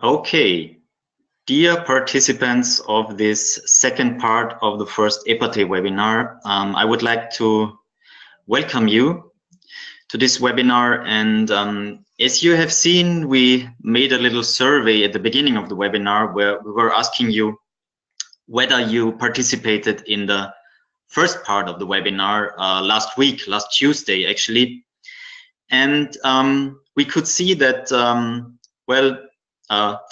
Okay, dear participants of this second part of the first EPATEE webinar, I would like to welcome you to this webinar. And as you have seen, we made a little survey at the beginning of the webinar where we were asking you whether you participated in the first part of the webinar last Tuesday actually. And we could see that, well,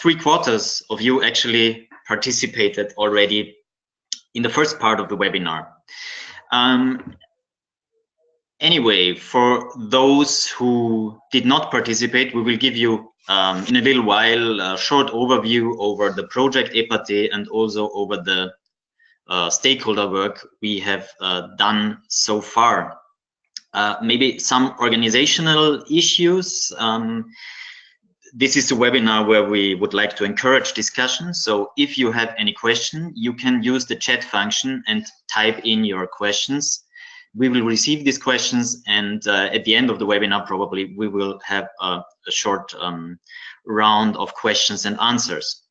3/4 of you actually participated already in the first part of the webinar. Anyway, for those who did not participate, we will give you in a little while a short overview over the project EPATEE and also over the stakeholder work we have done so far. Maybe some organizational issues. This is a webinar where we would like to encourage discussion. So if you have any question, you can use the chat function and type in your questions. We will receive these questions, and at the end of the webinar, probably we will have a short round of questions and answers.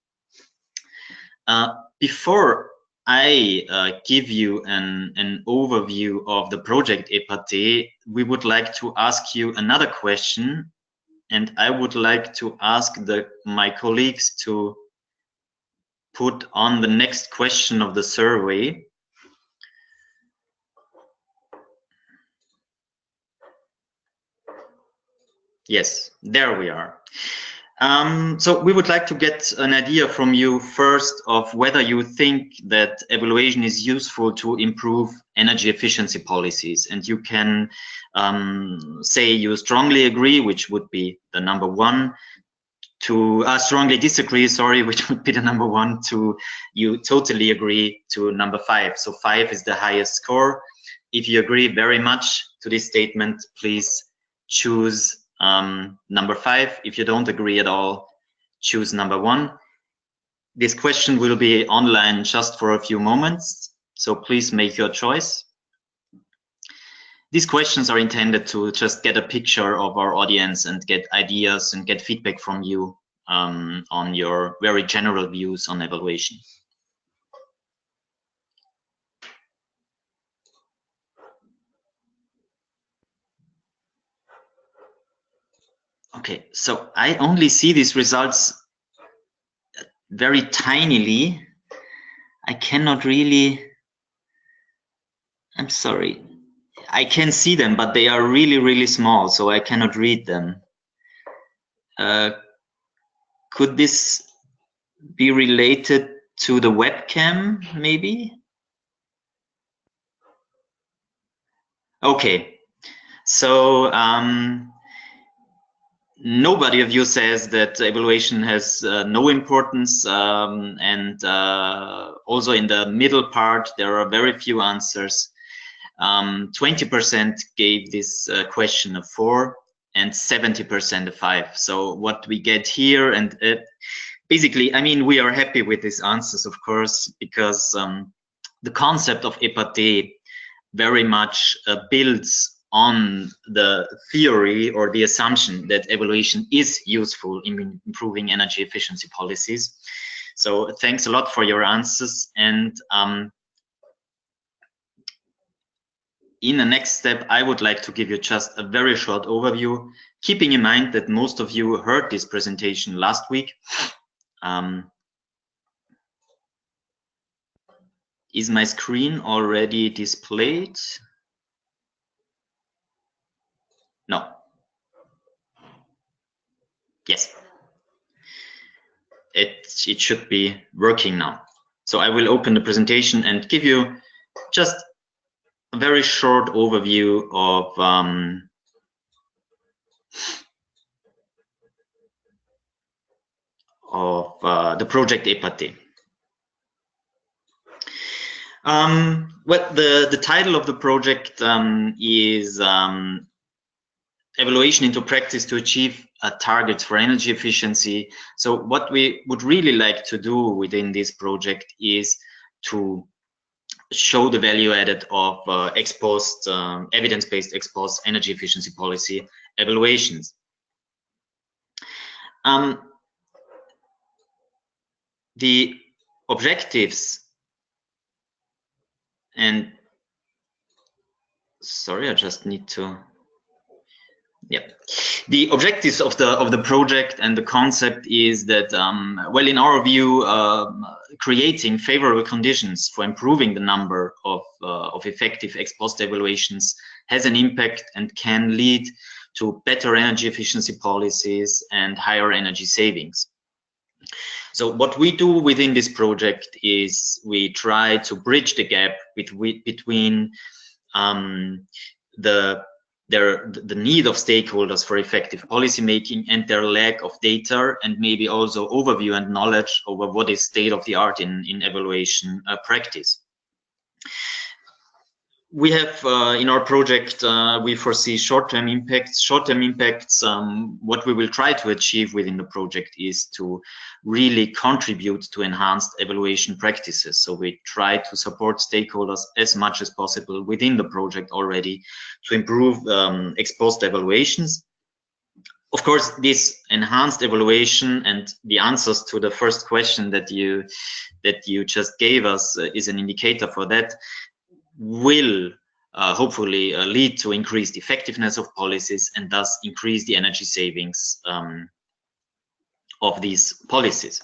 Before I give you an overview of the project EPATEE, we would like to ask you another question. And I would like to ask my colleagues to put on the next question of the survey. Yes, there we are. So we would like to get an idea from you first of whether you think that evaluation is useful to improve energy efficiency policies. And you can say you strongly agree, which would be the number 1, to strongly disagree, sorry, which would be the number 1, to you totally agree to number 5. So 5 is the highest score. If you agree very much to this statement, please choose number 5. If you don't agree at all, choose number 1. This question will be online just for a few moments, so please make your choice. These questions are intended to just get a picture of our audience and get ideas and get feedback from you on your very general views on evaluation. Okay, so I only see these results very tinily. I cannot really, I'm sorry. I can see them, but they are really, really small, so I cannot read them. Could this be related to the webcam, maybe? Okay, so nobody of you says that evaluation has no importance, and also in the middle part there are very few answers. 20% gave this question a 4 and 70% a 5. So what we get here, and basically, I mean, we are happy with these answers, of course, because the concept of EPATEE very much builds on the theory or the assumption that evaluation is useful in improving energy efficiency policies. So thanks a lot for your answers. And in the next step, I would like to give you just a very short overview, keeping in mind that most of you heard this presentation last week. Is my screen already displayed? No. Yes. It should be working now. So I will open the presentation and give you just a very short overview of the project EPATEE. Well, the title of the project is Evaluation into Practice to Achieve Targets for Energy Efficiency. So what we would really like to do within this project is to show the value added of evidence-based ex-post energy efficiency policy evaluations. The objectives, and sorry, I just need to, yeah. The objectives of the project and the concept is that, well, in our view, creating favorable conditions for improving the number of effective ex post evaluations has an impact and can lead to better energy efficiency policies and higher energy savings. So what we do within this project is we try to bridge the gap between the need of stakeholders for effective policy making and their lack of data, and maybe also overview and knowledge over what is state of the art in evaluation practice. We have in our project, we foresee short-term impacts. Short-term impacts, what we will try to achieve within the project is to really contribute to enhanced evaluation practices. So we try to support stakeholders as much as possible within the project already to improve ex post evaluations. Of course, this enhanced evaluation and the answers to the first question that you just gave us is an indicator for that, will hopefully lead to increased effectiveness of policies and thus increase the energy savings of these policies.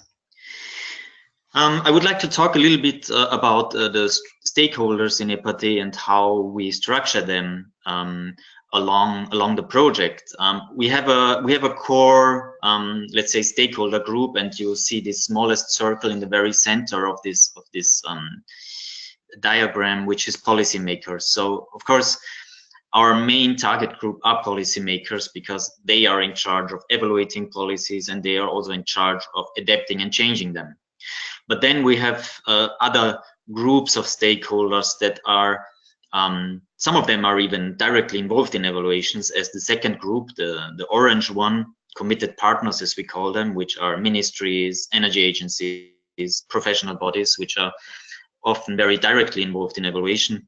I would like to talk a little bit about the stakeholders in EPATEE and how we structure them along the project. We have a core, let's say, stakeholder group, and you see the smallest circle in the very center of this diagram, which is policymakers. So of course our main target group are policymakers because they are in charge of evaluating policies and they are also in charge of adapting and changing them. But then we have other groups of stakeholders that are, some of them are even directly involved in evaluations, as the second group, the orange one, committed partners as we call them, which are ministries, energy agencies, professional bodies, which are often very directly involved in evaluation.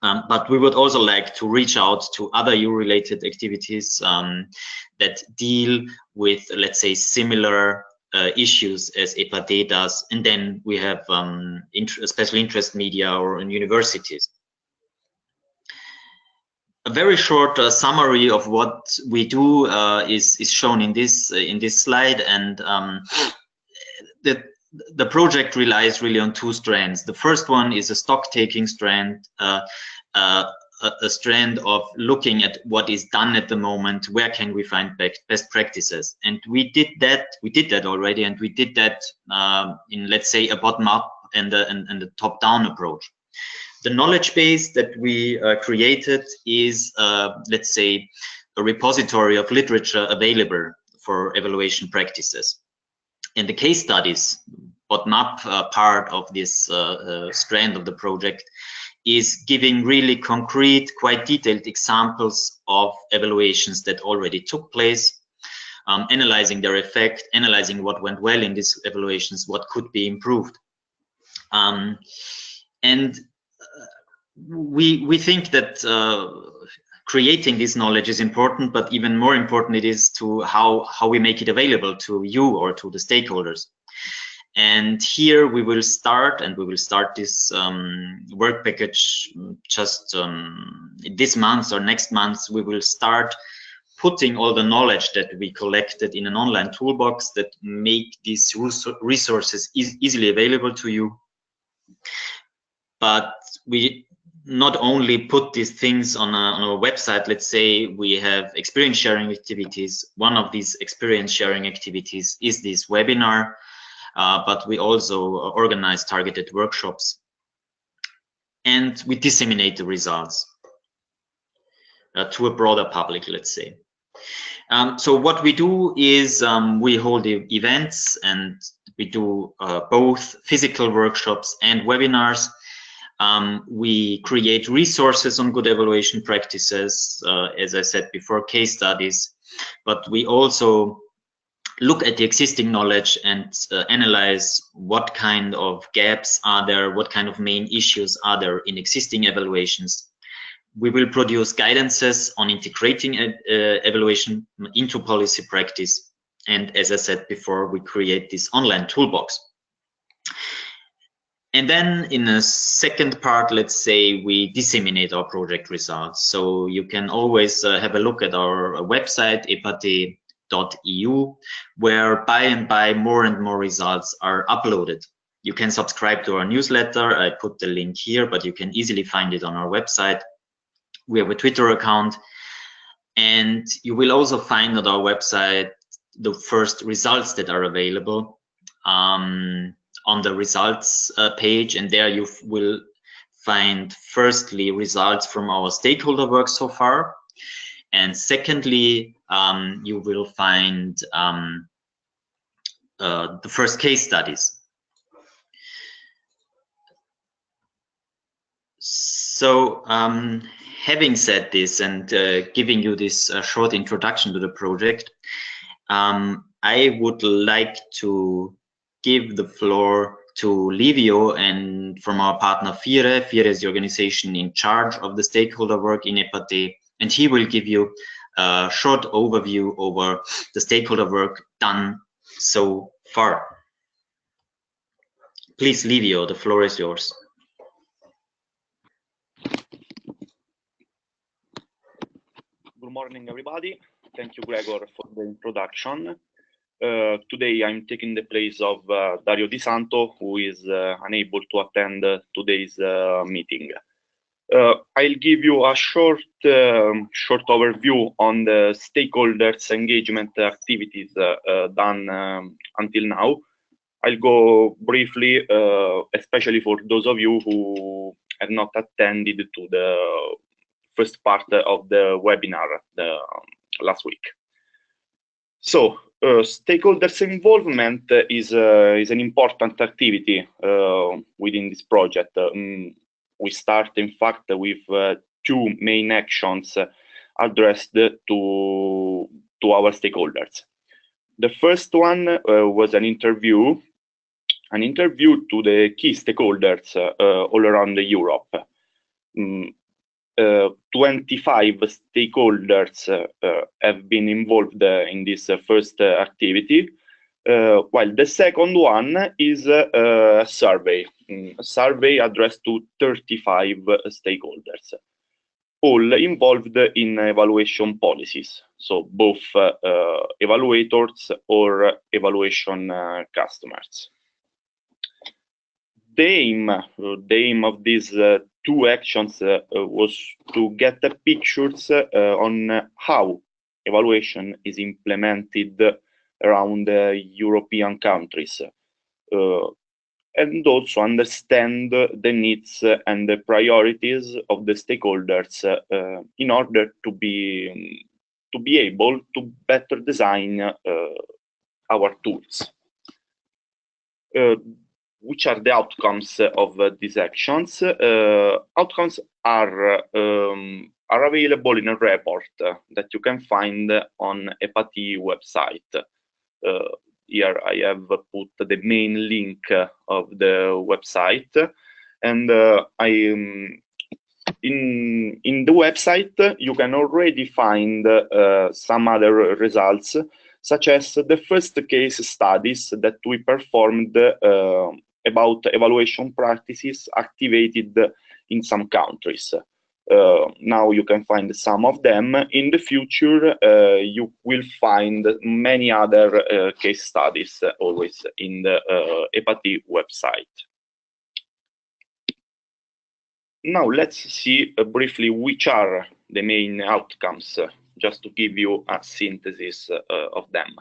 But we would also like to reach out to other EU-related activities that deal with, let's say, similar issues as EPATEE does. And then we have special interest media or in universities. A very short summary of what we do is shown in this slide, and the project relies really on two strands. The first one is a stock-taking strand, a strand of looking at what is done at the moment, where can we find best practices, and we did that already, and we did that in, let's say, a bottom-up and a top-down approach. The knowledge base that we created is, let's say, a repository of literature available for evaluation practices. And the case studies, bottom-up part of this strand of the project, is giving really concrete, quite detailed examples of evaluations that already took place, analyzing their effect, analyzing what went well in these evaluations, what could be improved. And we think that creating this knowledge is important, but even more important it is to how we make it available to you or to the stakeholders. And here we will start, this work package just this month or next month. We will start putting all the knowledge that we collected in an online toolbox that make these resources easily available to you. But we not only put these things on a website. Let's say we have experience sharing activities. One of these experience sharing activities is this webinar, but we also organize targeted workshops, and we disseminate the results to a broader public, let's say. So what we do is we hold events, and we do both physical workshops and webinars. We create resources on good evaluation practices, as I said before, case studies, but we also look at the existing knowledge and analyze what kind of gaps are there, what kind of main issues are there in existing evaluations. We will produce guidances on integrating evaluation into policy practice, and as I said before, we create this online toolbox. And then in a second part, let's say we disseminate our project results. So you can always have a look at our website, epatee.eu, where by and by more and more results are uploaded. You can subscribe to our newsletter. I put the link here, but you can easily find it on our website. We have a Twitter account, and you will also find on our website the first results that are available on the results page, and there you will find firstly results from our stakeholder work so far, and secondly you will find the first case studies. So having said this and giving you this short introduction to the project, I would like to give the floor to Livio and from our partner FIRE. FIRE is the organization in charge of the stakeholder work in EPATEE, and he will give you a short overview over the stakeholder work done so far. Please, Livio, the floor is yours. Good morning, everybody. Thank you, Gregor, for the introduction. Today I'm taking the place of Dario Di Santo, who is unable to attend today's meeting. I'll give you a short overview on the stakeholders engagement activities done until now. I'll go briefly, especially for those of you who have not attended to the first part of the webinar last week. So, stakeholders involvement is an important activity within this project. We start, in fact, with two main actions addressed to our stakeholders. The first one was an interview to the key stakeholders all around Europe. 25 stakeholders have been involved in this first activity, while the second one is a survey addressed to 35 stakeholders, all involved in evaluation policies, so both evaluators or evaluation customers. The aim of these two actions was to get the pictures on how evaluation is implemented around European countries, and also understand the needs and the priorities of the stakeholders in order to be able to better design our tools. Which are the outcomes of these actions? Outcomes are available in a report that you can find on EPATEE website. Here I have put the main link of the website, and in the website you can already find some other results, such as the first case studies that we performed about evaluation practices activated in some countries. Now you can find some of them. In the future, you will find many other case studies always in the EPATEE website. Now let's see briefly which are the main outcomes, just to give you a synthesis of them.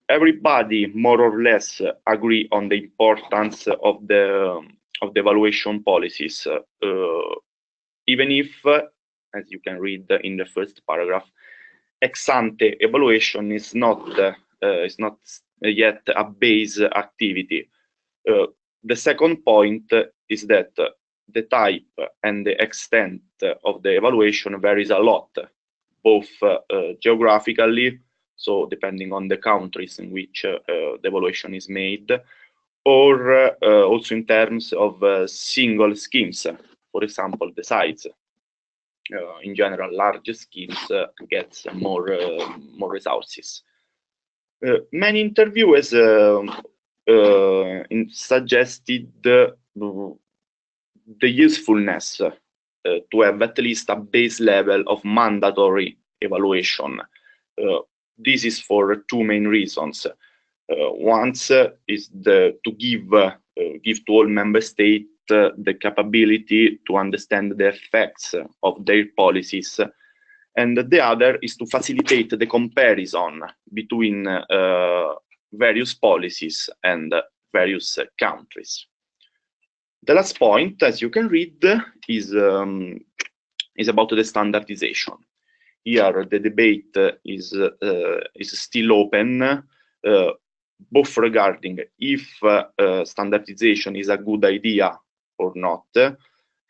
Everybody more or less agree on the importance of the evaluation policies, even if, as you can read in the first paragraph, ex-ante evaluation is not yet a base activity. The second point is that the type and the extent of the evaluation varies a lot, both geographically, so depending on the countries in which the evaluation is made, or also in terms of single schemes, for example, the size. In general, large schemes get more resources. Many interviewers suggested the usefulness to have at least a base level of mandatory evaluation. This is for two main reasons. One is to give to all member states the capability to understand the effects of their policies, and the other is to facilitate the comparison between various policies and various countries. The last point, as you can read, is about the standardization. Here, the debate is still open, both regarding if standardization is a good idea or not,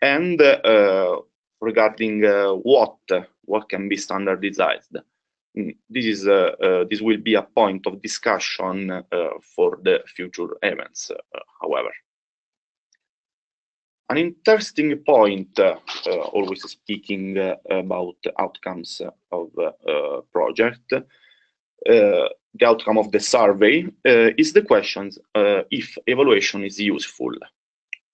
and regarding what can be standardized. This will be a point of discussion for the future events, however. An interesting point, always speaking about outcomes of project, the outcome of the survey is the question if evaluation is useful.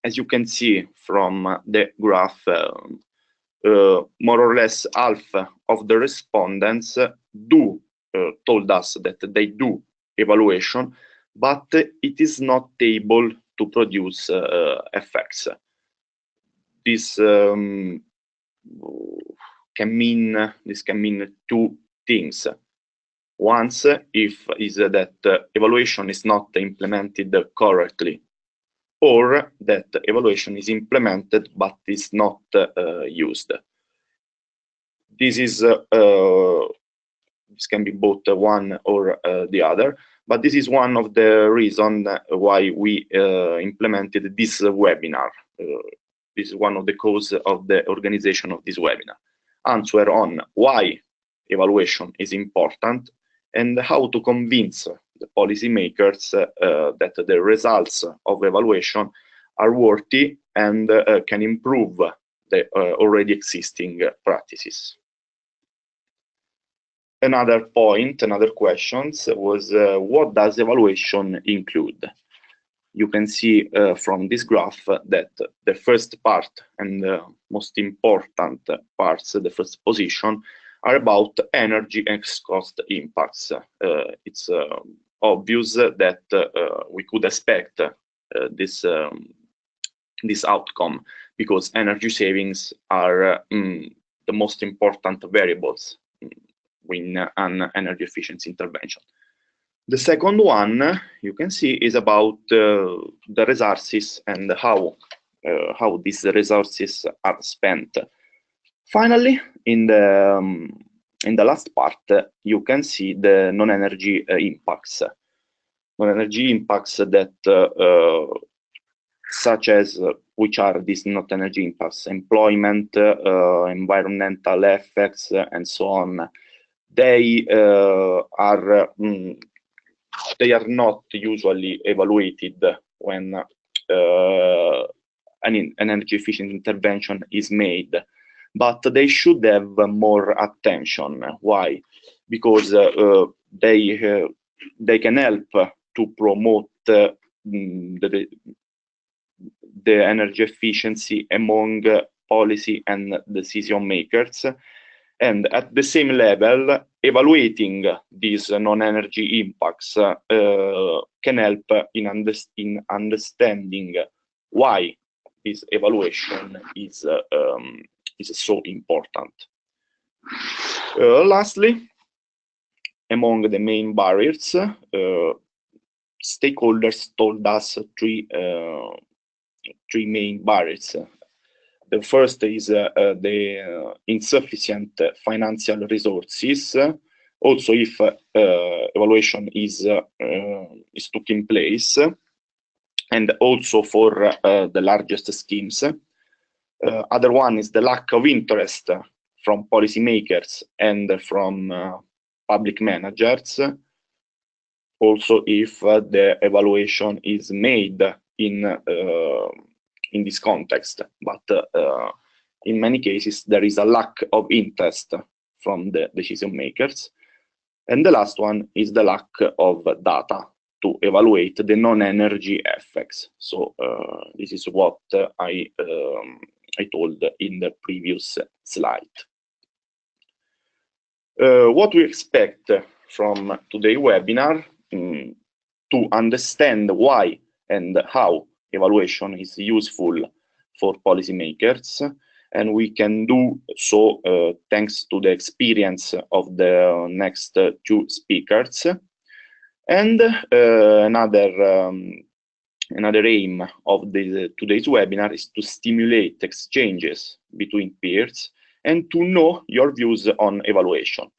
As you can see from the graph, more or less half of the respondents told us that they do evaluation, but it is not able to produce effects. This can mean two things. One is that evaluation is not implemented correctly, or that evaluation is implemented but is not used. This can be both one or the other, but this is one of the reasons why we implemented this webinar. This is one of the causes of the organization of this webinar. Answer on why evaluation is important and how to convince the policymakers that the results of evaluation are worthy and can improve the already existing practices. Another point, another question was what does evaluation include? You can see from this graph that the first part and the most important parts, the first position, are about energy and cost impacts. It's obvious that we could expect this outcome because energy savings are the most important variables in an energy efficiency intervention. The second one you can see is about the resources and how these resources are spent. Finally, in the last part, you can see the non-energy impacts. Non-energy impacts that, such as, which are these non-energy impacts? Employment, environmental effects, and so on. They are not usually evaluated when an energy efficient intervention is made, but they should have more attention. Why? Because they can help to promote the energy efficiency among policy and decision makers. And at the same level, evaluating these non-energy impacts can help in understanding why this evaluation is so important. Lastly, among the main barriers, stakeholders told us three main barriers. The first is the insufficient financial resources. Also, if evaluation is took in place, and also for the largest schemes. Other one is the lack of interest from policymakers and from public managers. Also, if the evaluation is made in this context, but in many cases there is a lack of interest from the decision makers. And the last one is the lack of data. to evaluate the non-energy effects. So this is what I told in the previous slide. What we expect from today's webinar to understand why and how evaluation is useful for policymakers, and we can do so thanks to the experience of the next two speakers. And another aim of today's webinar is to stimulate exchanges between peers and to know your views on evaluation.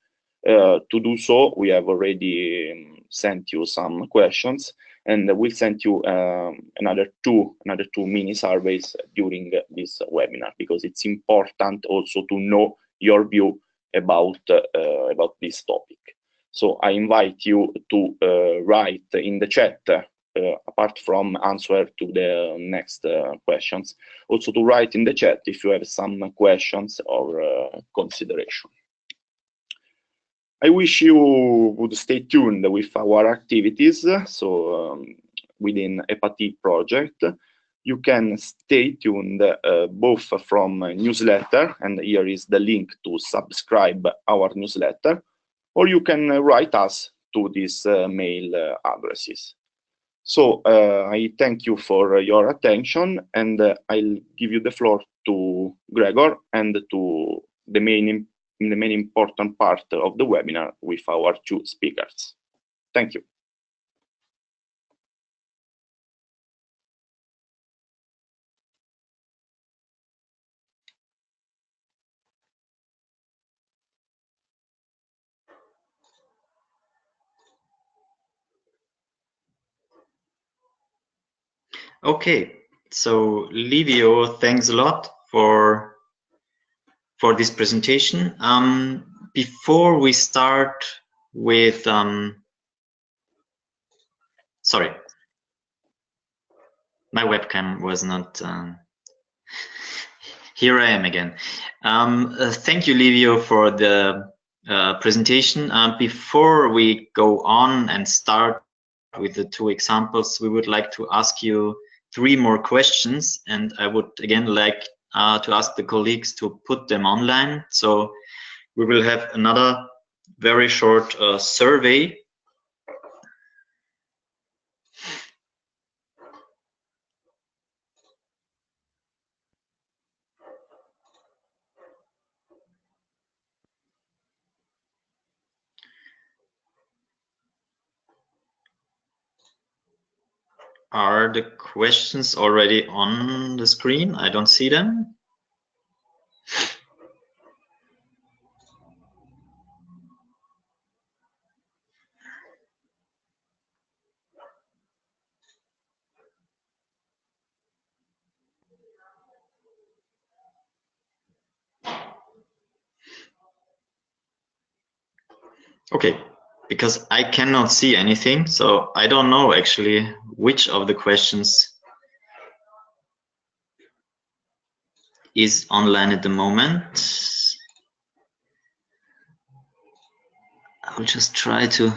To do so, we have already sent you some questions, and we'll send you another two mini surveys during this webinar, because it's important also to know your view about this topic. So I invite you to write in the chat, apart from answer to the next questions, also to write in the chat if you have some questions or consideration. I wish you would stay tuned with our activities. So within EPATEE project, you can stay tuned both from newsletter, and here is the link to subscribe our newsletter, or you can write us to these mail addresses. So I thank you for your attention, and I'll give you the floor to Gregor and to the main important part of the webinar with our two speakers. Thank you. Okay, so Livio, thanks a lot for this presentation. Before we start with, sorry, my webcam was not, here I am again. Thank you, Livio, for the presentation. Before we go on and start with the two examples, we would like to ask you 3 more questions, and I would again like to ask the colleagues to put them online. So we will have another very short survey. Are the questions already on the screen? I don't see them. Okay, because I cannot see anything, so I don't know actually which of the questions is online at the moment. I'll just try to,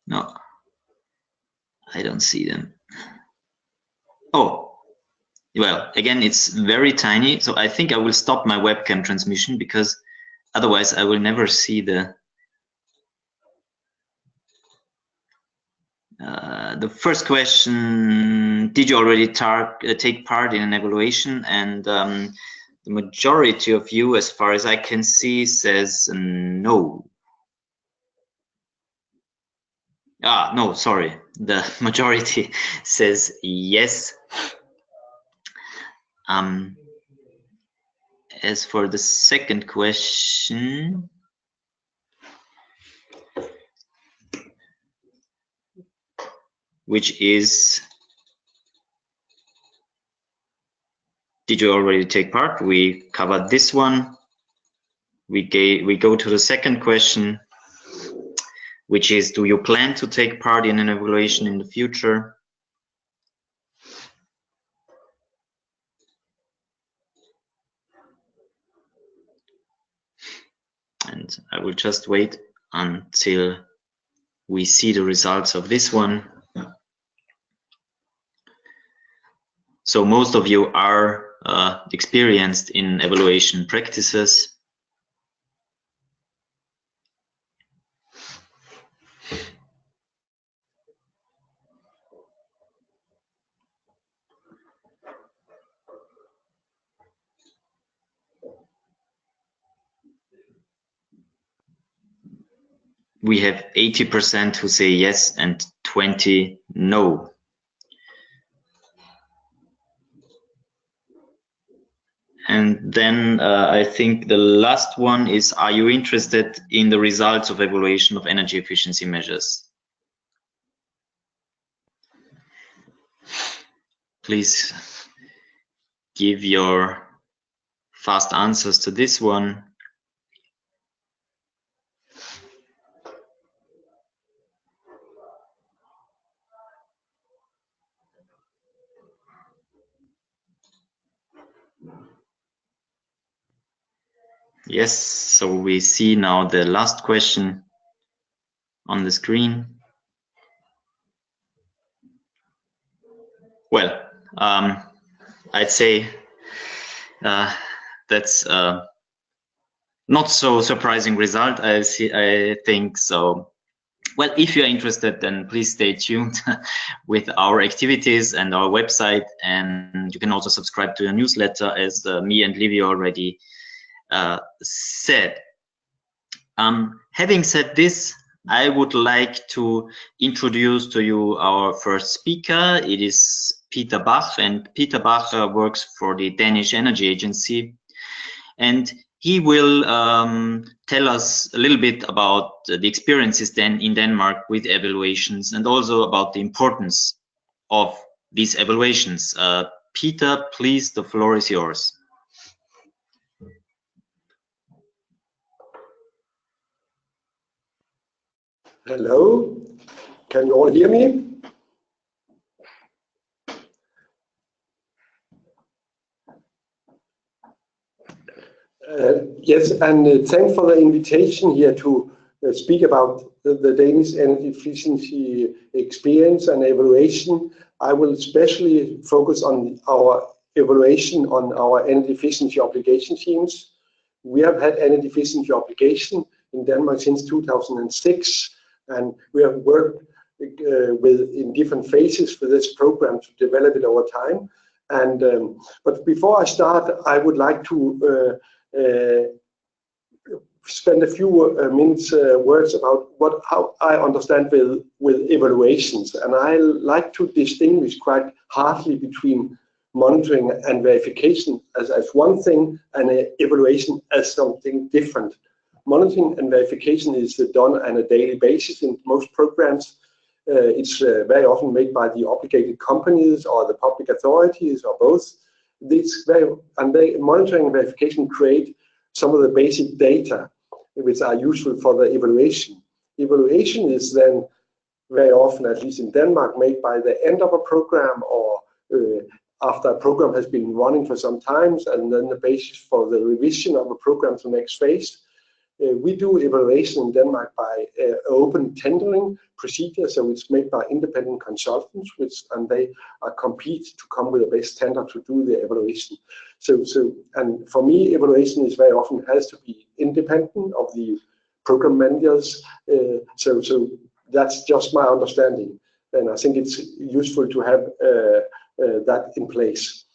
no, I don't see them. Oh, well, again, it's very tiny, so I think I will stop my webcam transmission, because otherwise I will never see the first question. Did you already take part in an evaluation? And the majority of you, as far as I can see, says no. No, sorry. The majority says yes. As for the second question, which is, did you already take part? We covered this one. We go to the second question, which is, do you plan to take part in an evaluation in the future? And I will just wait until we see the results of this one. So most of you are experienced in evaluation practices. We have 80% who say yes and 20 no. And then I think the last one is, are you interested in the results of evaluation of energy efficiency measures? Please give your fast answers to this one. Yes, so we see now the last question on the screen. Well, I'd say that's not so surprising result. I think so. Well, if you're interested, then please stay tuned with our activities and our website, and you can also subscribe to the newsletter, as me and Livy already said. Having said this, I would like to introduce to you our first speaker. It is Peter Bach, and Peter Bach works for the Danish Energy Agency, and he will tell us a little bit about the experiences then in Denmark with evaluations, and also about the importance of these evaluations. Peter, please, the floor is yours. Hello, can you all hear me? Yes, and thanks for the invitation here to speak about the Danish energy efficiency experience and evaluation. I will especially focus on our evaluation on our energy efficiency obligation schemes. We have had energy efficiency obligation in Denmark since 2006, and we have worked in different phases for this program to develop it over time. And but before I start, I would like to spend a few minutes words about how I understand with evaluations, and I like to distinguish quite hardly between monitoring and verification as one thing, and evaluation as something different. Monitoring and verification is done on a daily basis in most programs. It's very often made by the obligated companies or the public authorities or both. Monitoring and verification create some of the basic data which are useful for the evaluation. Evaluation is then very often, at least in Denmark, made by the end of a program or after a program has been running for some time, and then the basis for the revision of a program to the next phase. We do evaluation in Denmark by open tendering procedure, so it's made by independent consultants, and they compete to come with the best tender to do the evaluation. And for me, evaluation is very often has to be independent of the program managers. So that's just my understanding, and I think it's useful to have that in place.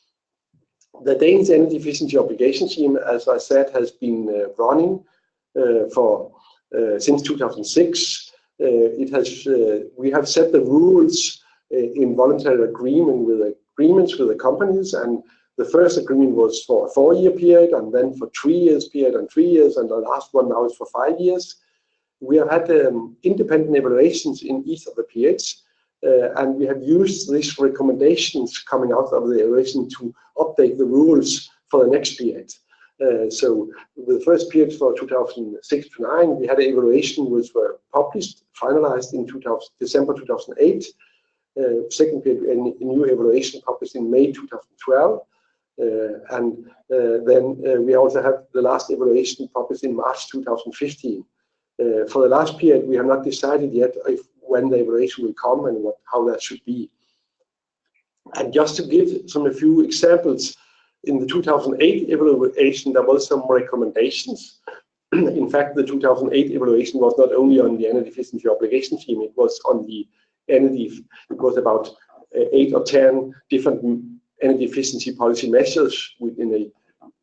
The Danish Energy Efficiency Obligation Scheme, as I said, has been running since 2006. We have set the rules in voluntary agreements with the companies, and the first agreement was for a 4-year period, and then for 3 years period and 3 years, and the last one now is for 5 years. We have had independent evaluations in each of the periods, and we have used these recommendations coming out of the evaluation to update the rules for the next period. So the first period for 2006 to 9, we had an evaluation which were published, finalized in December 2008. Second period, a new evaluation published in May 2012. Then we also have the last evaluation published in March 2015. For the last period, we have not decided yet when the evaluation will come and how that should be. And just to give a few examples, in the 2008 evaluation, there was some recommendations. In fact, the 2008 evaluation was not only on the energy efficiency obligation scheme, it was on the energy, it was about 8 or 10 different energy efficiency policy measures within a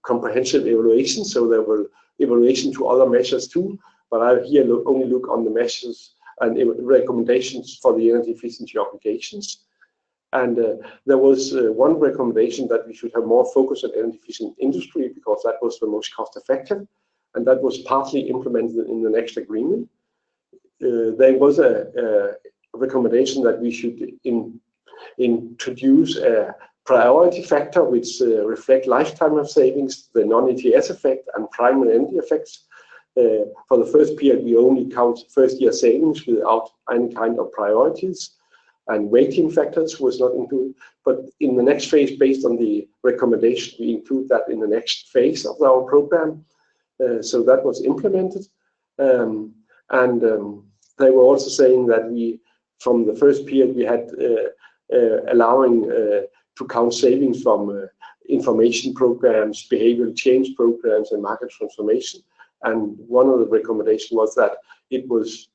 comprehensive evaluation. So there were evaluation to other measures too, but I here only look on the measures and recommendations for the energy efficiency obligations. And there was one recommendation that we should have more focus on energy efficient industry because that was the most cost effective, and that was partly implemented in the next agreement. There was a recommendation that we should introduce a priority factor which reflect lifetime of savings, the non-ETS effect and primary energy effects. For the first period, we only count first year savings without any kind of priorities, and weighting factors was not included. But in the next phase, based on the recommendation, we include that in the next phase of our program. So that was implemented. They were also saying that we, from the first period, we had allowing to count savings from information programs, behavioral change programs, and market transformation. And one of the recommendations was that it was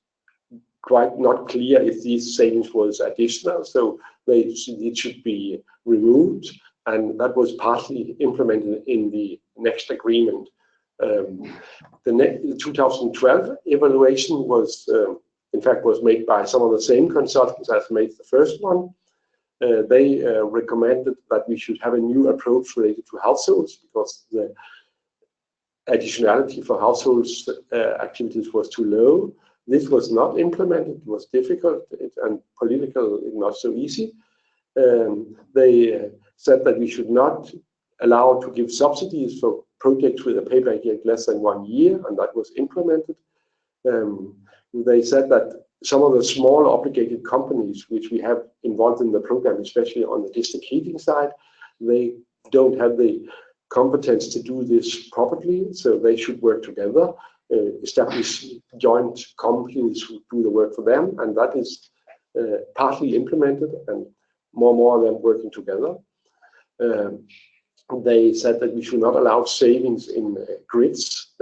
quite not clear if these savings was additional, so it should be removed, and that was partly implemented in the next agreement. The 2012 evaluation was, in fact, was made by some of the same consultants as made the first one. They recommended that we should have a new approach related to households because the additionality for households activities was too low. This was not implemented, it was difficult and political, not so easy. They said that we should not allow to give subsidies for projects with a payback period less than 1 year, and that was implemented. They said that some of the small obligated companies which we have involved in the program, especially on the district heating side, they don't have the competence to do this properly, so they should work together. Establish joint companies who do the work for them, and that is partly implemented, and more of them working together. They said that we should not allow savings in grids,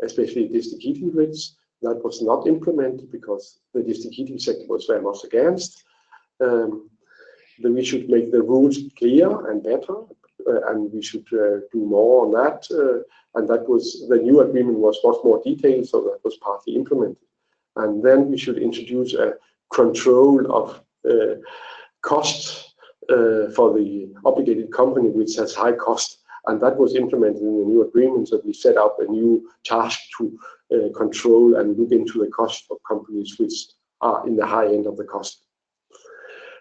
especially district heating grids. That was not implemented because the district heating sector was very much against. Then we should make the rules clear and better, and we should do more on that. And that was, the new agreement was much more detailed, so that was partly implemented. And then we should introduce a control of costs for the obligated company which has high cost, and that was implemented in the new agreement. So we set up a new task to control and look into the cost of companies which are in the high end of the cost.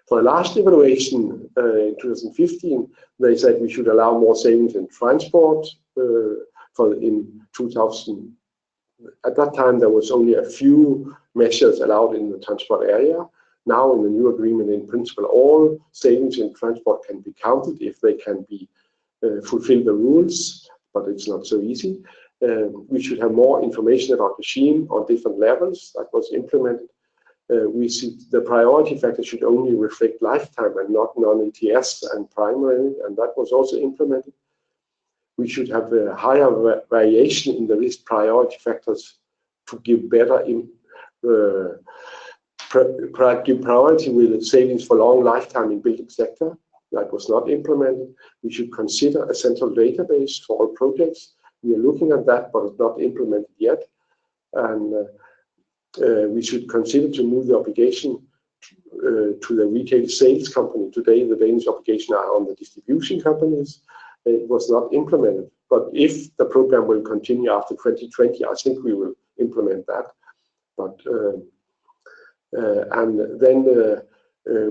For the last evaluation in 2015, they said we should allow more savings in transport. In 2000, at that time there was only a few measures allowed in the transport area. Now in the new agreement, in principle, all savings in transport can be counted if they can be fulfill the rules, but it's not so easy. We should have more information about the scheme on different levels. That was implemented. We see the priority factor should only reflect lifetime and not non-ETS and primary, and that was also implemented. We should have a higher variation in the risk priority factors to give better give priority with savings for long lifetime in building sector. That was not implemented. We should consider a central database for all projects. We are looking at that, but it's not implemented yet. And we should consider to move the obligation to the retail sales company. Today, the Danish obligation are on the distribution companies. It was not implemented, but if the program will continue after 2020, I think we will implement that. But and then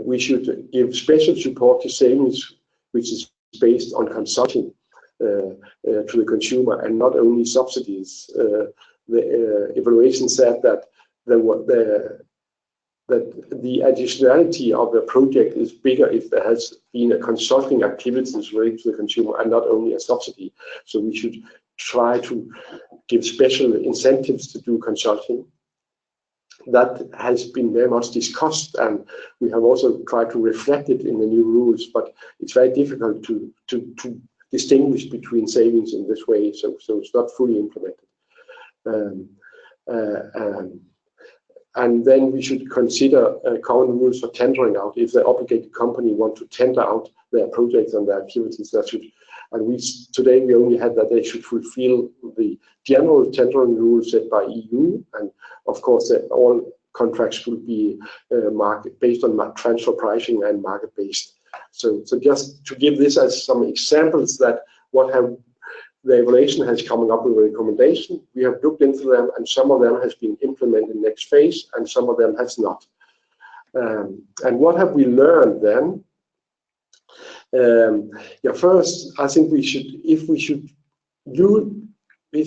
we should give special support to savings, which is based on consulting to the consumer and not only subsidies. The evaluation said that the additionality of the project is bigger if there has been a consulting activities related to the consumer and not only a subsidy. So we should try to give special incentives to do consulting. That has been very much discussed, and we have also tried to reflect it in the new rules, but it's very difficult to distinguish between savings in this way, so it's not fully implemented. And then we should consider common rules for tendering out. If the obligated company want to tender out their projects and their activities, that should, and today we only had that they should fulfill the general tendering rules set by EU, and of course all contracts will be market based on transfer pricing and market based. So just to give this as some examples that what have the evaluation has coming up with a recommendation. We have looked into them, and some of them has been implemented in next phase, and some of them has not. And what have we learned then? Yeah, first, I think if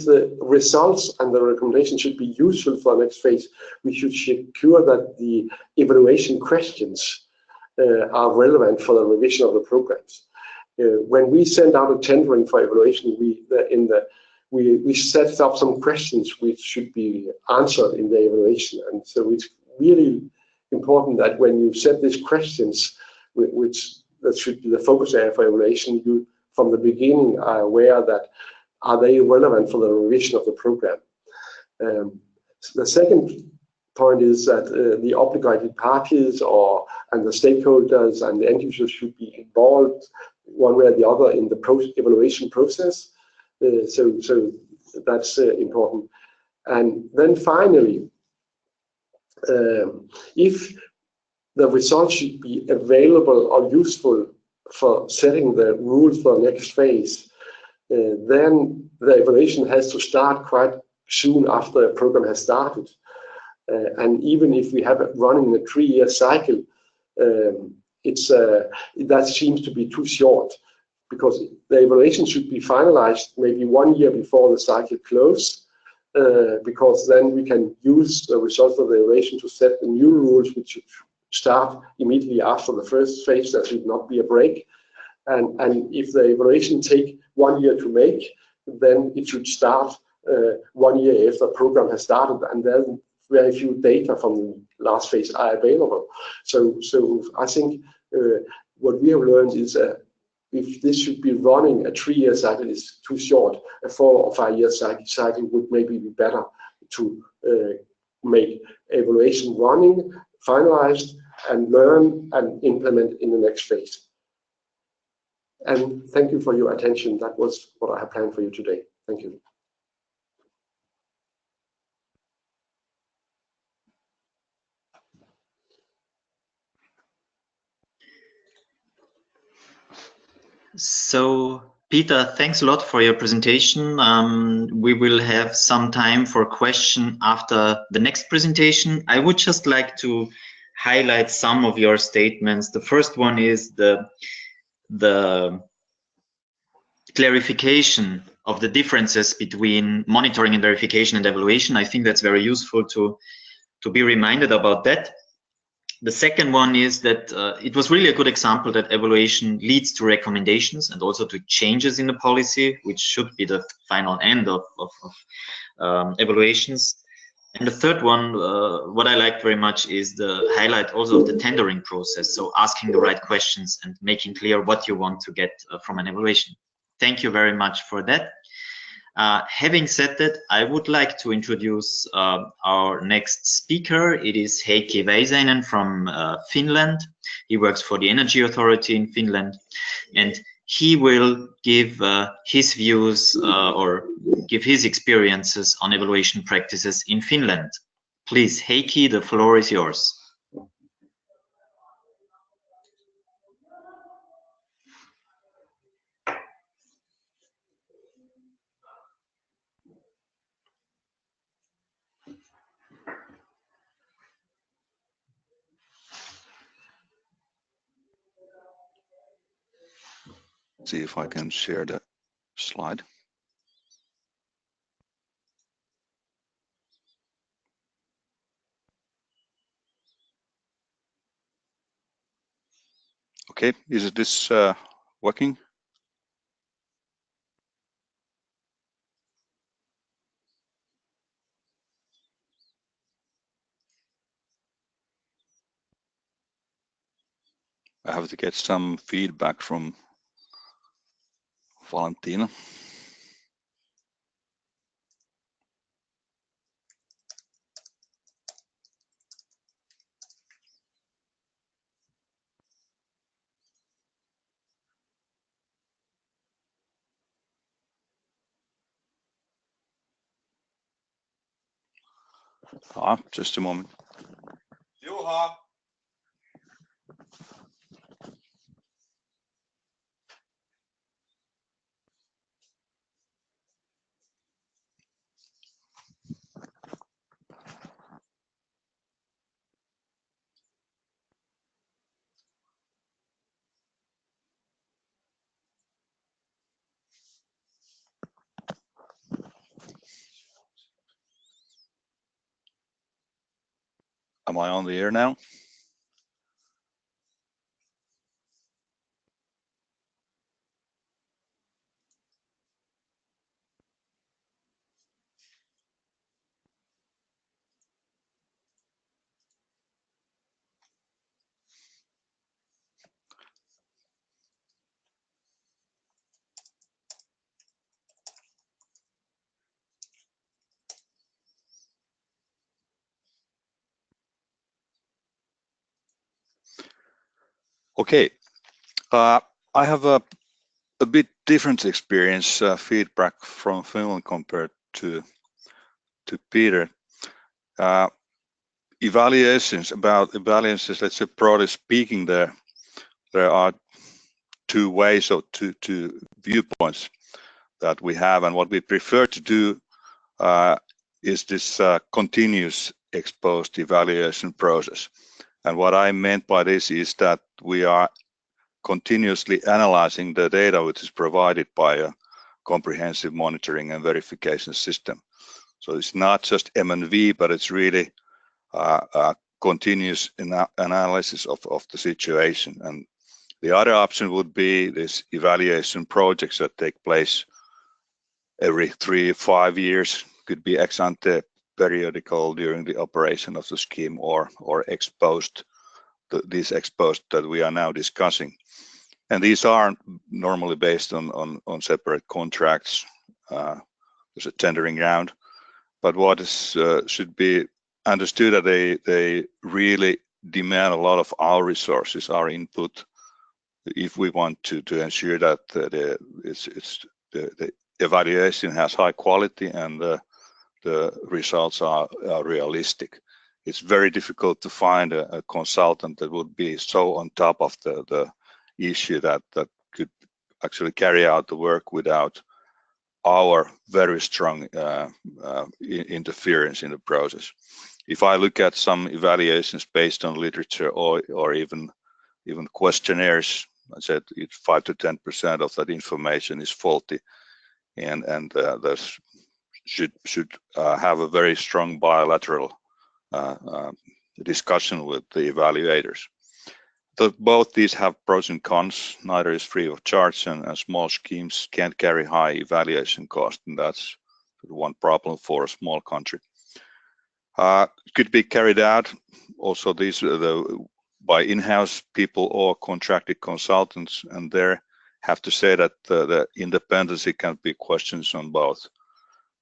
the results and the recommendation should be useful for the next phase, we should secure that the evaluation questions are relevant for the revision of the programs. When we send out a tendering for evaluation, we set up some questions which should be answered in the evaluation, and so it's really important that when you set these questions, that should be the focus area for evaluation, you from the beginning are aware that are they relevant for the revision of the program. The second point is that the obligated parties and the stakeholders and the end users should be involved one way or the other in the evaluation process. So that's important. And then finally, if the results should be available or useful for setting the rules for the next phase, then the evaluation has to start quite soon after a program has started. And even if we have it running a 3-year cycle, that seems to be too short, because the evaluation should be finalized maybe 1 year before the cycle closes, because then we can use the results of the evaluation to set the new rules, which should start immediately after the first phase. There should not be a break. And if the evaluation take 1 year to make, then it should start 1 year after the program has started, and then very few data from the last phase are available. So I think what we have learned is if this should be running a 3-year cycle is too short. A 4 or 5 year cycle would maybe be better to make evaluation running, finalized, and learn and implement in the next phase. And thank you for your attention. That was what I have planned for you today. Thank you. So, Peter, thanks a lot for your presentation. We will have some time for question after the next presentation. I would just like to highlight some of your statements. The first one is the clarification of the differences between monitoring and verification and evaluation. I think that's very useful to be reminded about that. The second one is that it was really a good example that evaluation leads to recommendations and also to changes in the policy, which should be the final end of evaluations. And the third one, what I liked very much is the highlight also of the tendering process. So asking the right questions and making clear what you want to get from an evaluation. Thank you very much for that. Having said that, I would like to introduce our next speaker. It is Heikki Väisäinen from Finland. He works for the Energy Authority in Finland, and he will give his views or give his experiences on evaluation practices in Finland. Please, Heikki, the floor is yours. See if I can share the slide. Okay, is this working? I have to get some feedback from Valentina. Just a moment. Juha. Am I on the air now? Okay. I have a bit different experience, feedback from Finland compared to Peter. Evaluations, let's say broadly speaking, there are two ways or two viewpoints that we have, and what we prefer to do is this continuous exposed evaluation process. And what I meant by this is that we are continuously analyzing the data which is provided by a comprehensive monitoring and verification system. So it's not just M&V, but it's really continuous analysis of the situation. And the other option would be this evaluation projects that take place every 3-5 years, could be ex ante periodical during the operation of the scheme, or exposed, these exposed that we are now discussing. And these are normally based on separate contracts. There's a tendering round, but what is should be understood that they really demand a lot of our resources, our input, if we want to ensure that the evaluation has high quality and the results are realistic. It's very difficult to find a consultant that would be so on top of the issue that could actually carry out the work without our very strong interference in the process. If I look at some evaluations based on literature or even questionnaires, I said it's 5 to 10% of that information is faulty, and this should have a very strong bilateral discussion with the evaluators. Both these have pros and cons. Neither is free of charge, and small schemes can't carry high evaluation cost, and that's one problem for a small country. Could be carried out also these by in-house people or contracted consultants, and there have to say that the independency can be questions on both.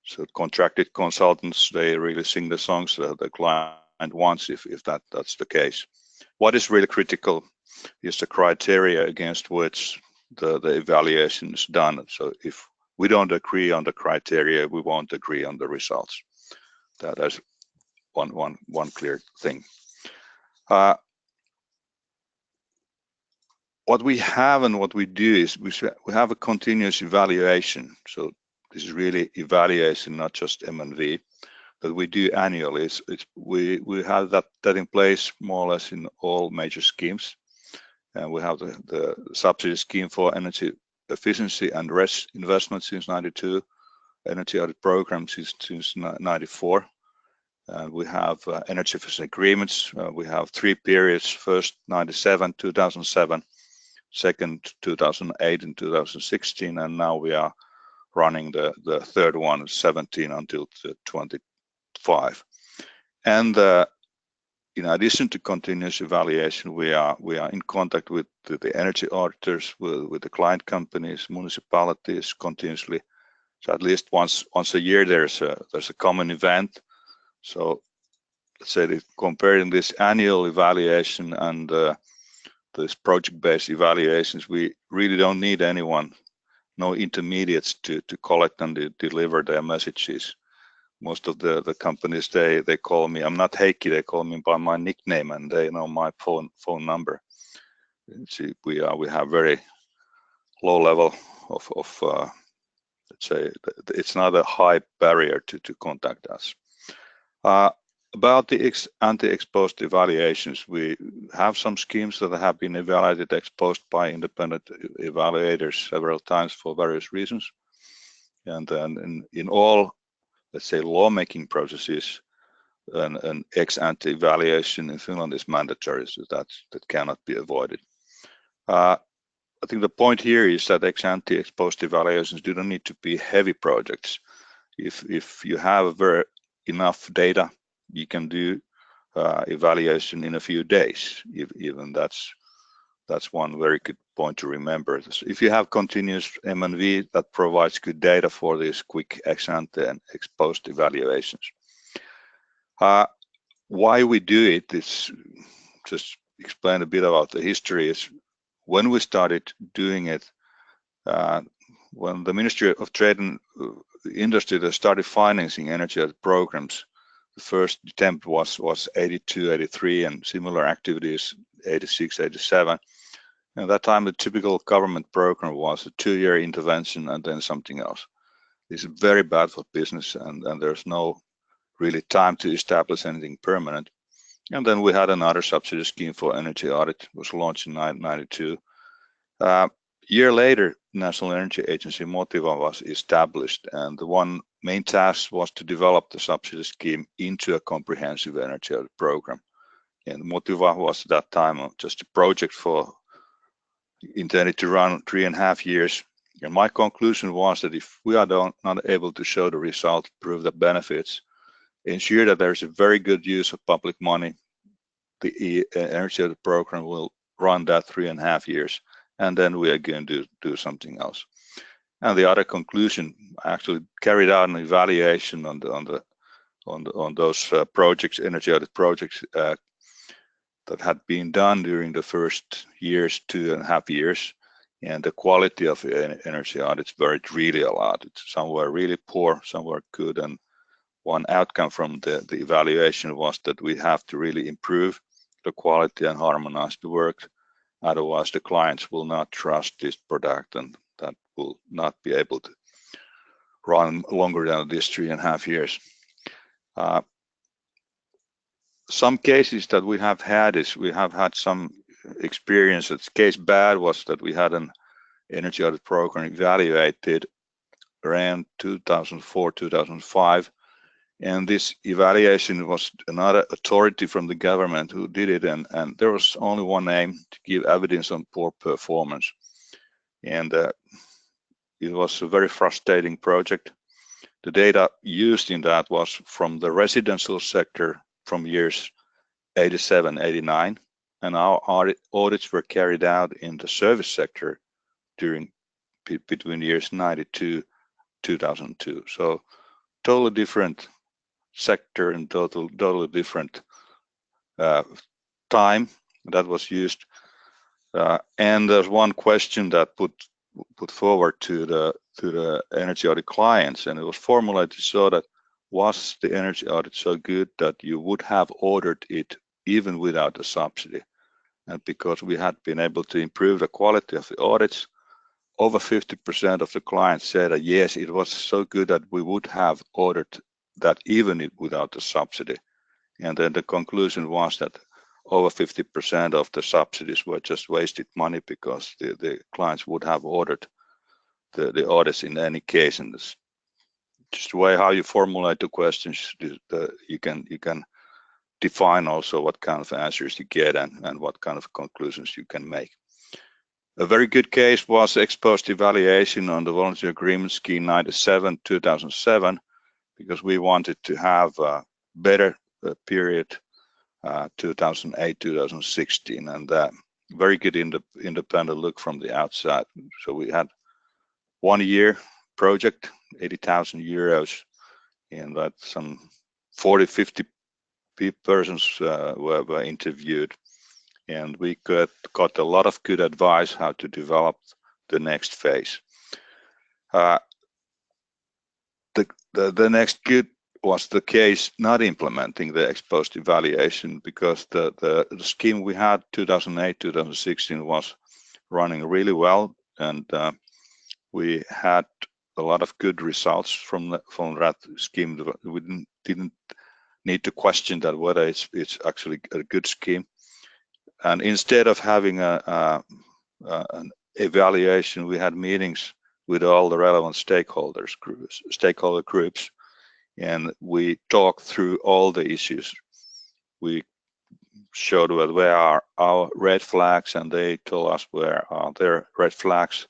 So contracted consultants, they really sing the songs that the client wants, if that's the case. What is really critical is the criteria against which the evaluation is done. So if we don't agree on the criteria, we won't agree on the results. That's one clear thing. What we have and what we do is we have a continuous evaluation. So this is really evaluation, not just M&V, that we do annually. We have that in place more or less in all major schemes. And we have the subsidy scheme for energy efficiency and RES investment since '92, energy audit program since '94. And we have energy efficiency agreements. We have 3 periods: first '97, 2007, second 2008 and 2016, and now we are running the third one, 17 until 25. And the in addition to continuous evaluation, we are in contact with the energy auditors, with the client companies, municipalities continuously. So at least once a year there's a common event. So let's say that comparing this annual evaluation and this project-based evaluations, we really don't need anyone, no intermediates to collect and deliver their messages. Most of the companies, they call me, I'm not Heikki, they call me by my nickname and they know my phone number. See, we have very low level of let's say it's not a high barrier to contact us. About the anti-exposed evaluations, we have some schemes that have been evaluated ex-post by independent evaluators several times for various reasons. And then in all, let's say, lawmaking processes, an ex-ante evaluation in Finland is mandatory, so that cannot be avoided. I think the point here is that ex-ante exposed evaluations do not need to be heavy projects. If you have enough data, you can do evaluation in a few days. Even that's one very good point to remember. If you have continuous M&V that provides good data for these quick ex-ante and exposed evaluations. Why we do it is just explain a bit about the history. Is when we started doing it, when the Ministry of Trade and Industry started financing energy programs, the first attempt was 82, 83, and similar activities 86, 87. And at that time, the typical government program was a 2-year intervention and then something else. This is very bad for business, and there's no really time to establish anything permanent. And then we had another subsidy scheme for energy audit. It was launched in 1992. A year later, National Energy Agency Motiva was established, and the one main task was to develop the subsidy scheme into a comprehensive energy audit program. And Motiva was at that time just a project intended to run 3.5 years. And my conclusion was that if we are not able to show the result, prove the benefits, ensure that there's a very good use of public money, the energy audit program will run that 3.5 years. And then we are going to do something else. And the other conclusion, actually carried out an evaluation on those projects, energy audit projects that had been done during the first years, 2.5 years, and the quality of energy audits varied really a lot. Some were really poor, some were good, and one outcome from the evaluation was that we have to really improve the quality and harmonize the work. Otherwise, the clients will not trust this product, and that will not be able to run longer than this 3.5 years. Some cases that we have had is we have had some experience. The case bad was that we had an energy audit program evaluated around 2004, 2005. And this evaluation was another authority from the government who did it, and there was only one aim: to give evidence on poor performance. And it was a very frustrating project. The data used in that was from the residential sector from years 87, 89, and our audits were carried out in the service sector between years 92, 2002. So totally different sector and totally different time that was used. And there's one question that put forward to the energy audit clients, and it was formulated so that, was the energy audit so good that you would have ordered it even without a subsidy? And because we had been able to improve the quality of the audits, over 50% of the clients said that yes, it was so good that we would have ordered that even without the subsidy. And then the conclusion was that over 50% of the subsidies were just wasted money, because the clients would have ordered the audits in any case. And this just the way how you formulate the questions, you can define also what kind of answers you get and what kind of conclusions you can make. A very good case was ex-post evaluation on the voluntary agreement scheme 97, 2007, because we wanted to have a better period 2008-2016, and very good independent look from the outside. So we had 1 year project, 80,000 euros, and that some 40-50 persons were interviewed, and we got a lot of good advice how to develop the next phase. The next good was the case not implementing the ex-post evaluation, because the scheme we had 2008-2016 was running really well, and we had a lot of good results from that scheme. We didn't need to question that whether it's actually a good scheme. And instead of having an evaluation, we had meetings with all the relevant stakeholder groups, and we talked through all the issues. We showed where are our red flags, and they told us where are their red flags,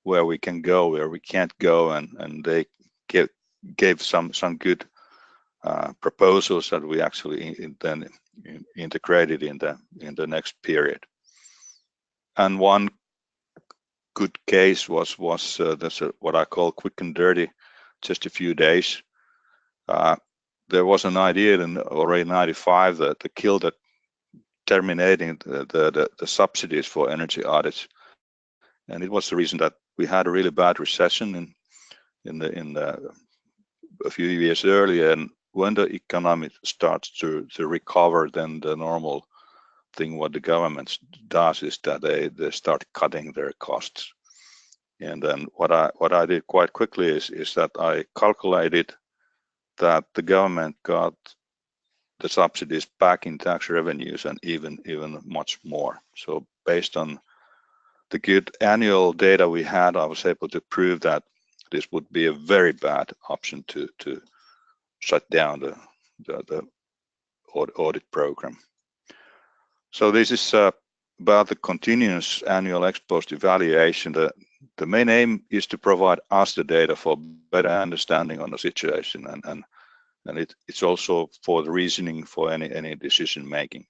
where we can go, where we can't go, and they gave some good proposals that we actually then integrated in the next period. And one good case was that's what I call quick and dirty, just a few days. There was an idea in already 95 that the kill that terminating the subsidies for energy audits, and it was the reason that we had a really bad recession in a few years earlier, and when the economy starts to recover, then the normal thing what the government does is that they start cutting their costs. And then what I did quite quickly is that I calculated that the government got the subsidies back in tax revenues, and even much more. So based on the good annual data we had, I was able to prove that this would be a very bad option to shut down the audit program. So this is about the continuous annual ex-post evaluation. The main aim is to provide us the data for better understanding on the situation, and it's also for the reasoning for any decision making.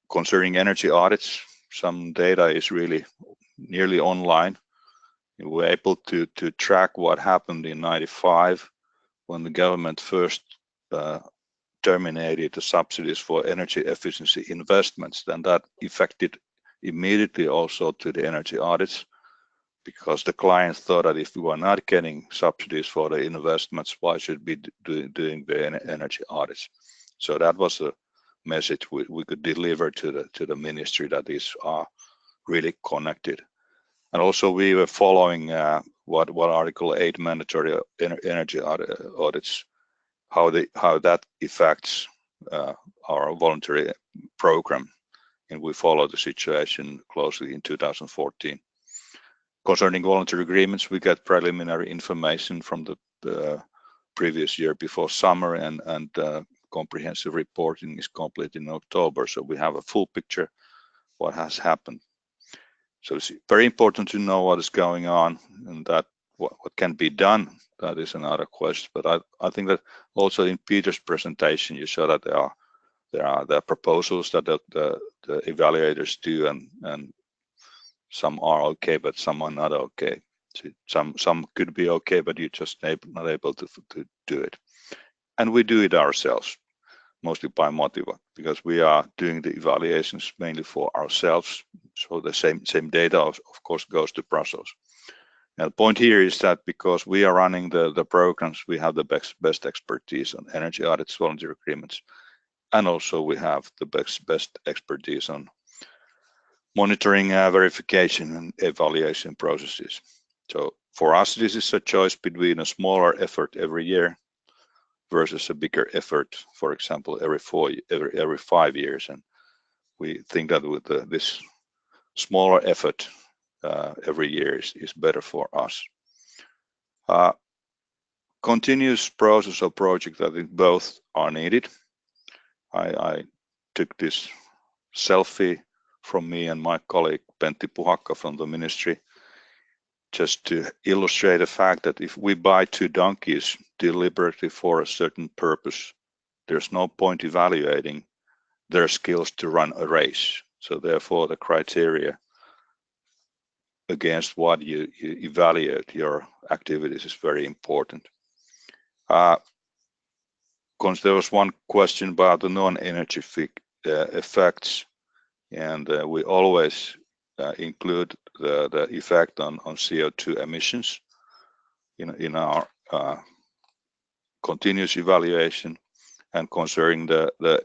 Concerning energy audits, some data is really nearly online. We're able to track what happened in 95 when the government first terminated the subsidies for energy efficiency investments. Then that affected immediately also to the energy audits, because the clients thought that if we were not getting subsidies for the investments, why should we be doing the energy audits? So that was a message we could deliver to the ministry, that these are really connected. And also we were following what Article 8 mandatory energy audits, how that affects our voluntary program, and we follow the situation closely in 2014. Concerning voluntary agreements, we get preliminary information from the previous year before summer, and comprehensive reporting is complete in October. So we have a full picture what has happened. So it's very important to know what is going on, and that what can be done, that is another question. But I think that also in Peter's presentation, you saw that there are proposals that the evaluators do, and some are okay, but some are not okay. So some could be okay, but you're just not able to do it. And we do it ourselves, mostly by Motiva, because we are doing the evaluations mainly for ourselves. So the same data, of course, goes to Brussels. And the point here is that because we are running the programs, we have the best expertise on energy audits, voluntary agreements, and also we have the best expertise on monitoring, verification, and evaluation processes. So for us, this is a choice between a smaller effort every year versus a bigger effort, for example, every 5 years. And we think that with this smaller effort every year is better for us. Continuous process or project, I think both are needed. I took this selfie from me and my colleague Pentti Puhakka from the ministry, just to illustrate the fact that if we buy 2 donkeys deliberately for a certain purpose, there's no point evaluating their skills to run a race. So therefore, the criteria against what you evaluate your activities is very important. There was one question about the non-energy effects, and we always include the effect on CO2 emissions in our continuous evaluation. And concerning the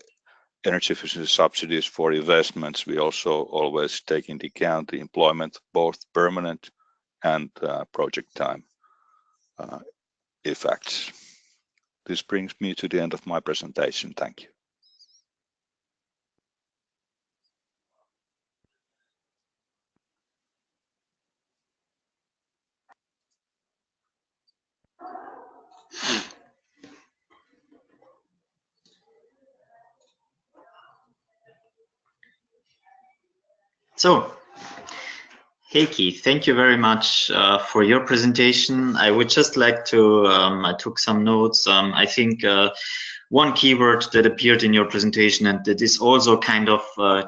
energy efficiency subsidies for investments, we also always take into account the employment, both permanent and project time effects. This brings me to the end of my presentation. Thank you. So, Heikki, thank you very much for your presentation. I would just like to, I took some notes. I think one keyword that appeared in your presentation and that is also kind of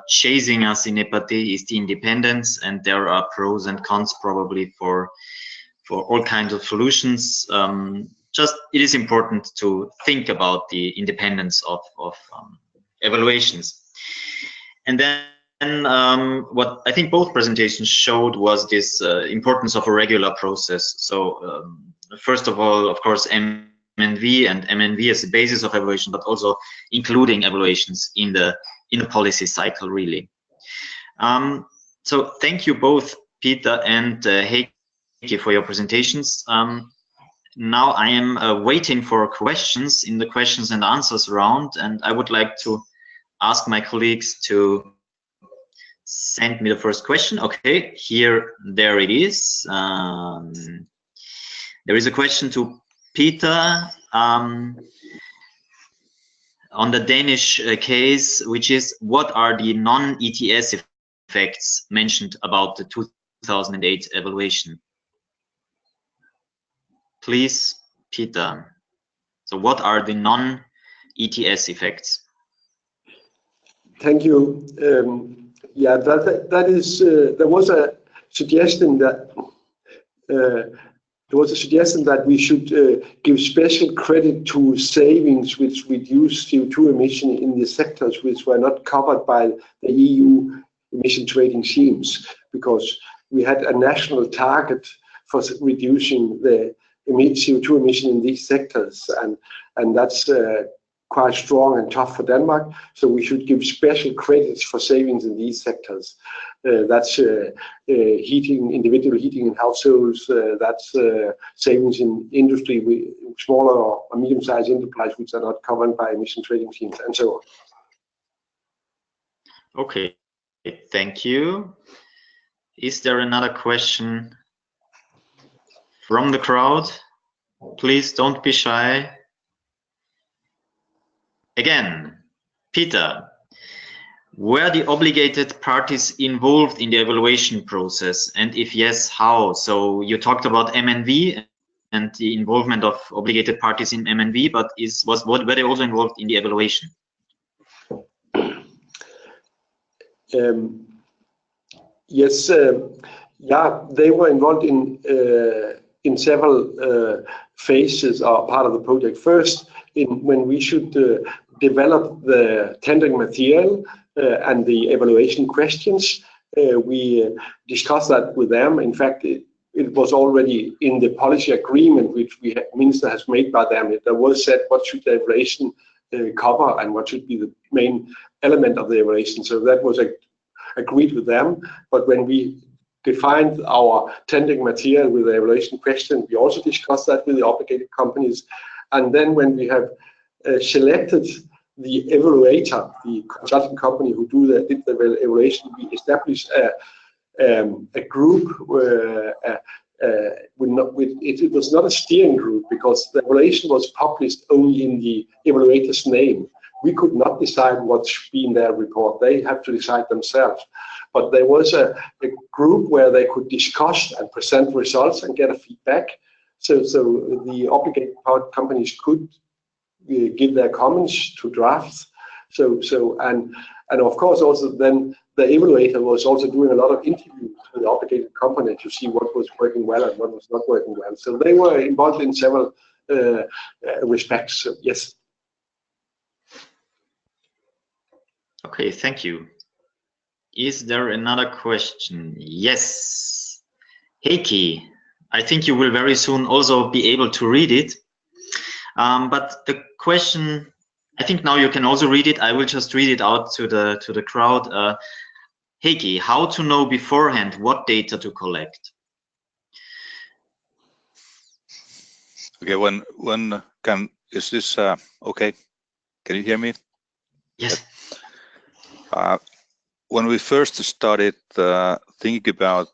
chasing us in EPATEE is the independence, and there are pros and cons probably for all kinds of solutions. Just it is important to think about the independence of evaluations. And then what I think both presentations showed was this importance of a regular process. So first of all, of course, MNV and MNV as the basis of evaluation, but also including evaluations in the policy cycle, really. So thank you both, Peter and Heikki, for your presentations. Now I am waiting for questions in the questions and answers round, and I would like to ask my colleagues to send me the first question. Okay, there it is. There is a question to Peter on the Danish case, which is, what are the non-ETS effects mentioned about the 2008 evaluation? Please, Peter. So what are the non-ETS effects? Thank you. Yeah, that is. There was a suggestion that we should give special credit to savings which reduce CO2 emission in the sectors which were not covered by the EU emission trading schemes, because we had a national target for reducing the CO2 emission in these sectors, and that's quite strong and tough for Denmark. So we should give special credits for savings in these sectors. That's heating, individual heating in households. That's savings in industry, with smaller or medium-sized enterprise which are not covered by emission trading schemes, and so on. Okay, thank you. Is there another question from the crowd? Please don't be shy. Again, Peter, were the obligated parties involved in the evaluation process, and if yes, how? So you talked about MNV and the involvement of obligated parties in MNV, but were they also involved in the evaluation? Yes, yeah, they were involved in several phases or part of the project. First, when we should develop the tendering material and the evaluation questions, we discussed that with them. In fact, it was already in the policy agreement which Minister has made by them. There was said what should the evaluation cover and what should be the main element of the evaluation. So that was agreed with them. But when we defined our tendering material with the evaluation question, we also discussed that with the obligated companies. And then when we have selected the evaluator, the consulting company who did the evaluation, we established a group where it was not a steering group, because the evaluation was published only in the evaluator's name. We could not decide what should be in their report. They have to decide themselves. But there was a group where they could discuss and present results and get a feedback. So the obligated companies could give their comments to drafts. And of course also then the evaluator was also doing a lot of interviews with the obligated company to see what was working well and what was not working well. So they were involved in several respects. So yes. Okay, thank you. Is there another question? Yes. Heikki, I think you will very soon also be able to read it. But the question, I think now you can also read it. I will just read it out to the crowd. Heikki, how to know beforehand what data to collect? Okay, is this okay? Can you hear me? Yes. When we first started thinking about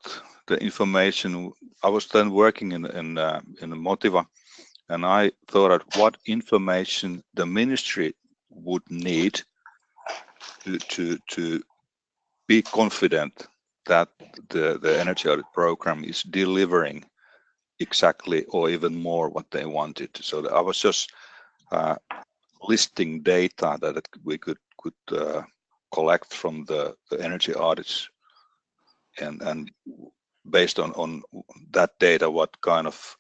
the information, I was then working in Motiva, and I thought of what information the ministry would need to be confident that the energy audit program is delivering exactly or even more what they wanted. So I was just listing data that we could collect from the energy audits, and based on that data, what kind of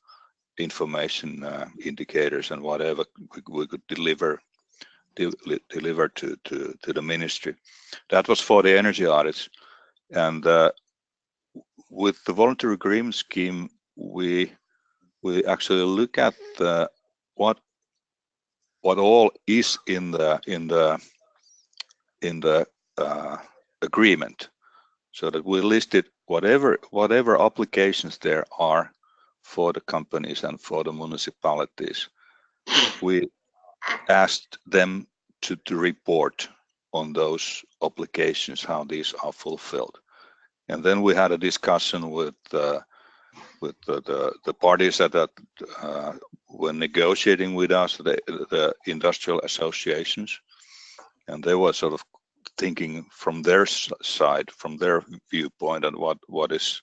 information, indicators and whatever we could deliver to the ministry. That was for the energy audits. And with the voluntary agreement scheme, we actually look at what all is in the agreement, so that we listed whatever obligations there are for the companies and for the municipalities. We asked them to report on those obligations, how these are fulfilled. And then we had a discussion with the parties that were negotiating with us, the industrial associations, and they were sort of thinking from their side, from their viewpoint, and what is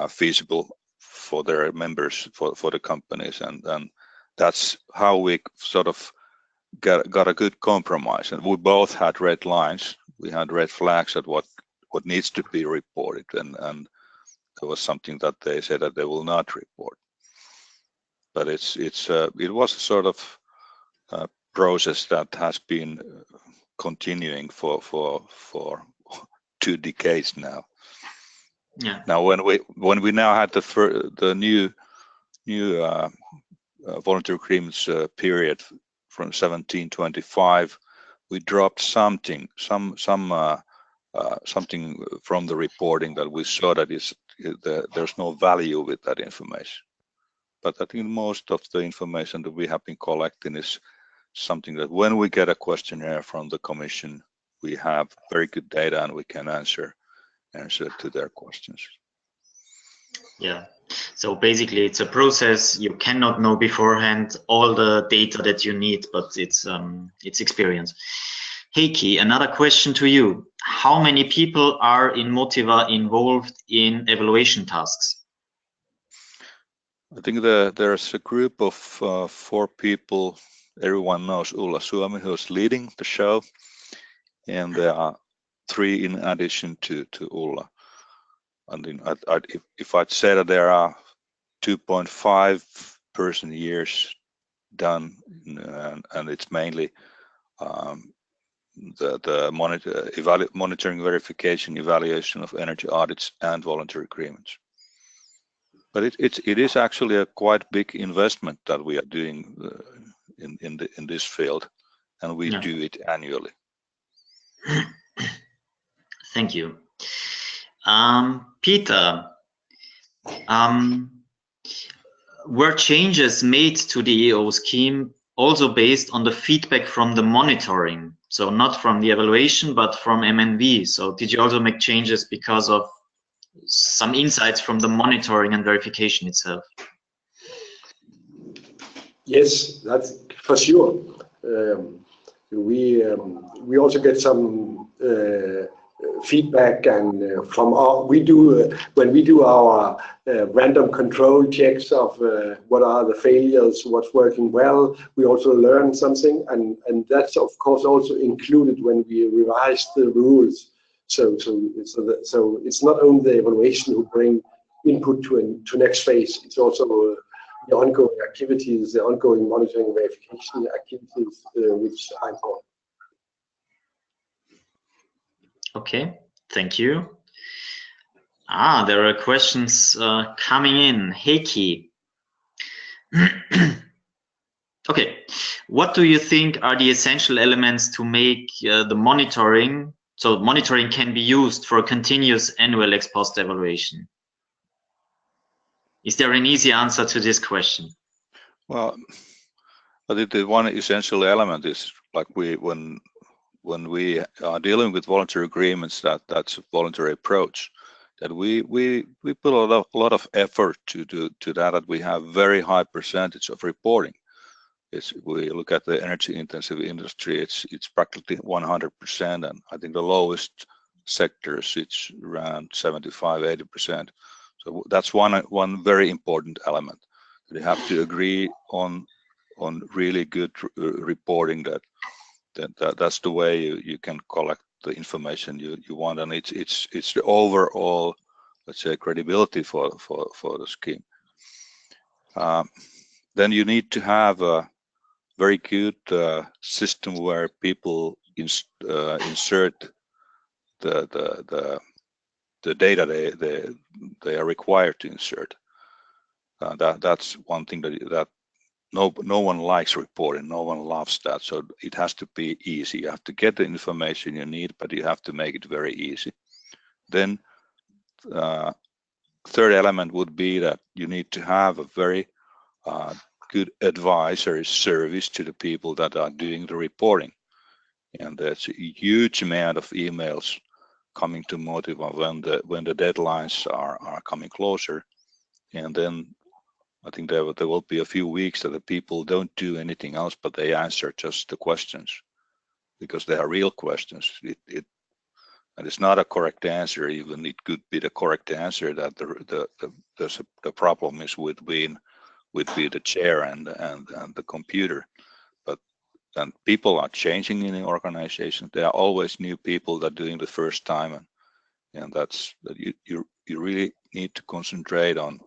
feasible for their members, for the companies, and that's how we sort of got a good compromise. And we both had red lines, we had red flags at what needs to be reported, and there was something that they said that they will not report. But it was a sort of process that has been continuing for 2 decades now. Yeah. Now, when we now had the new voluntary agreements period from 1725, we dropped something from the reporting that we saw that there's no value with that information. But I think most of the information that we have been collecting is something that when we get a questionnaire from the Commission, we have very good data and we can answer to their questions. Yeah. So basically, it's a process. You cannot know beforehand all the data that you need, but it's experience. Heikki, another question to you. How many people are in Motiva involved in evaluation tasks? I think there's a group of 4 people. Everyone knows Ulla Suomi, who's leading the show, and there are 3 in addition to Ulla. And if I'd say that there are 2.5 person years done, and it's mainly the monitoring, verification, evaluation of energy audits and voluntary agreements. But it is actually a quite big investment that we are doing in this field, and we do it annually. Thank you. Peter, were changes made to the EO scheme also based on the feedback from the monitoring? So not from the evaluation, but from MNV. So did you also make changes because of some insights from the monitoring and verification itself? Yes, that's for sure. We also get some feedback, and from when we do our random control checks of what are the failures, what's working well, we also learn something, and that's of course also included when we revise the rules. So it's not only the evaluation who bring input to next phase, it's also the ongoing activities, the ongoing monitoring and verification activities, which are important. Okay, thank you. There are questions coming in. Heikki. Okay, what do you think are the essential elements to make the monitoring, so monitoring can be used for a continuous annual ex post evaluation? Is there an easy answer to this question? Well, I think the one essential element is like when we are dealing with voluntary agreements, that's a voluntary approach. That we put a lot of effort to that we have very high percentage of reporting. We look at the energy intensive industry, it's practically 100%, and I think the lowest sectors it's around 75–80%. So that's one very important element. We have to agree on really good reporting. That's the way you can collect the information you want, and it's the overall, let's say, credibility for the scheme. Then you need to have a very good system where people insert the data they are required to insert. That's one thing that no one likes reporting, no one loves that, so it has to be easy. You have to get the information you need, but you have to make it very easy. Then third element would be that you need to have a very good advisory service to the people that are doing the reporting, and there's a huge amount of emails coming to Motiva when the deadlines are coming closer, and then I think there will be a few weeks that the people don't do anything else, but they answer just the questions because they are real questions. And it's not a correct answer, even it could be the correct answer that the problem is with the chair and the computer. But then people are changing in the organization. There are always new people that are doing the first time, and that's that you really need to concentrate on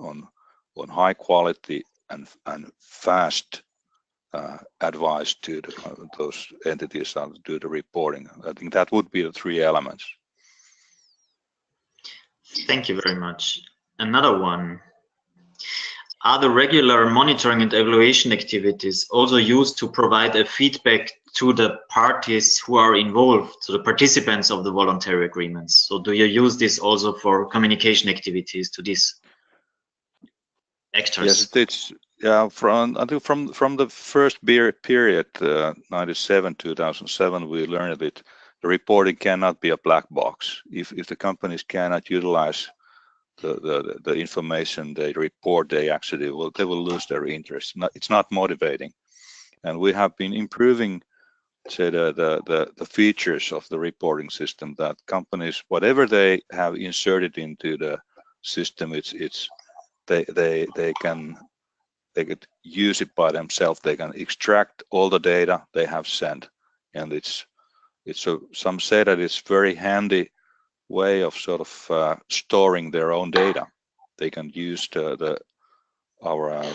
high quality and fast advice to those entities that do the reporting. I think that would be the three elements. Thank you very much. Another one. Are the regular monitoring and evaluation activities also used to provide a feedback to the parties who are involved, to the participants of the voluntary agreements? So do you use this also for communication activities to these actors? Yes, it's I think from the first period, 97–2007, we learned that the reporting cannot be a black box. If the companies cannot utilize the information they report, they will lose their interest. It's not motivating, and we have been improving, say, the features of the reporting system, that companies, whatever they have inserted into the system, they could use it by themselves. They can extract all the data they have sent, and some say that it's very handy way of sort of storing their own data. They can use our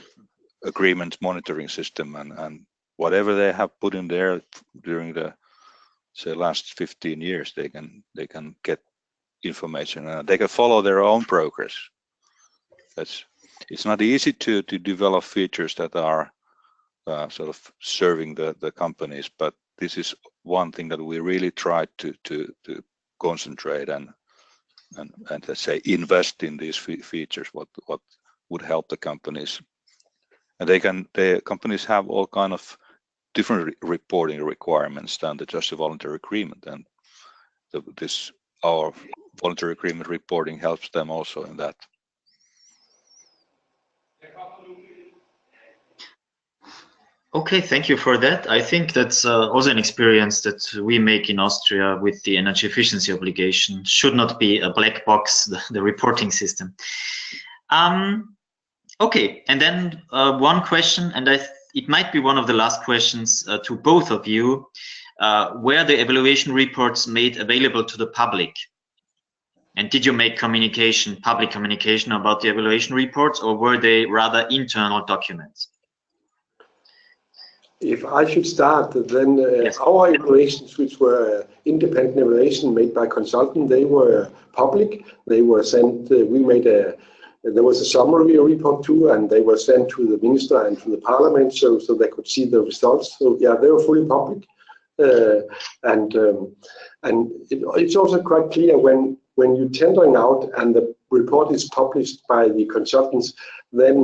agreement monitoring system and whatever they have put in there during the, say, last 15 years, they can get information and they can follow their own progress. It's not easy to develop features that are sort of serving the companies, but this is one thing that we really try to concentrate and let's say invest in these features. What would help the companies, and the companies have all kind of different reporting requirements than just a voluntary agreement, and our voluntary agreement reporting helps them also in that. Okay, thank you for that. I think that's also an experience that we make in Austria with the energy efficiency obligation. Should not be a black box, the reporting system. Okay, and then one question, and it might be one of the last questions to both of you. Were the evaluation reports made available to the public? And did you make public communication about the evaluation reports, or were they rather internal documents? If I should start, then Yes. our evaluations, which were independent evaluation made by consultant, they were public. They were sent. There was a summary report too, and they were sent to the minister and to the parliament, so they could see the results. So yeah, they were fully public, and it's also quite clear when you're tendering out and the report is published by the consultants, then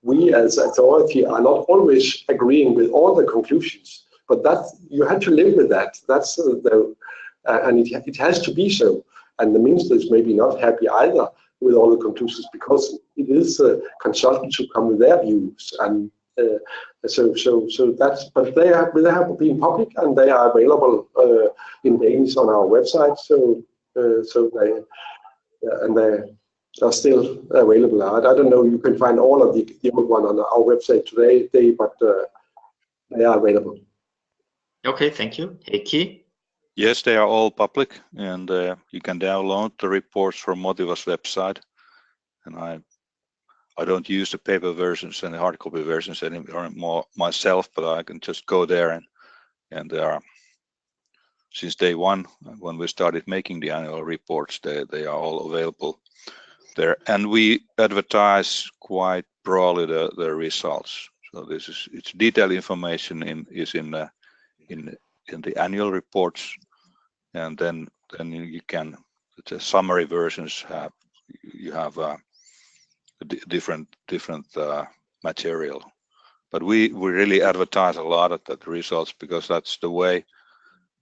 we as authority are not always agreeing with all the conclusions. But that you have to live with that. That's and it has to be so. And the minister is maybe not happy either with all the conclusions, because it is consultants who come with their views. And so that's. But they have been public and they are available in Danish on our website. So they are still available. I don't know. You can find all of the old one on our website today, but they are available. Okay, thank you. Heikki? Yes, they are all public, and you can download the reports from Motiva's website. And I don't use the paper versions and the hard copy versions anymore myself, but I can just go there and they are, since day one when we started making the annual reports, they are all available there, and we advertise quite broadly the results. So it's detailed information in the annual reports, and then you can, the summary versions have different material, but we really advertise a lot of the results, because that's the way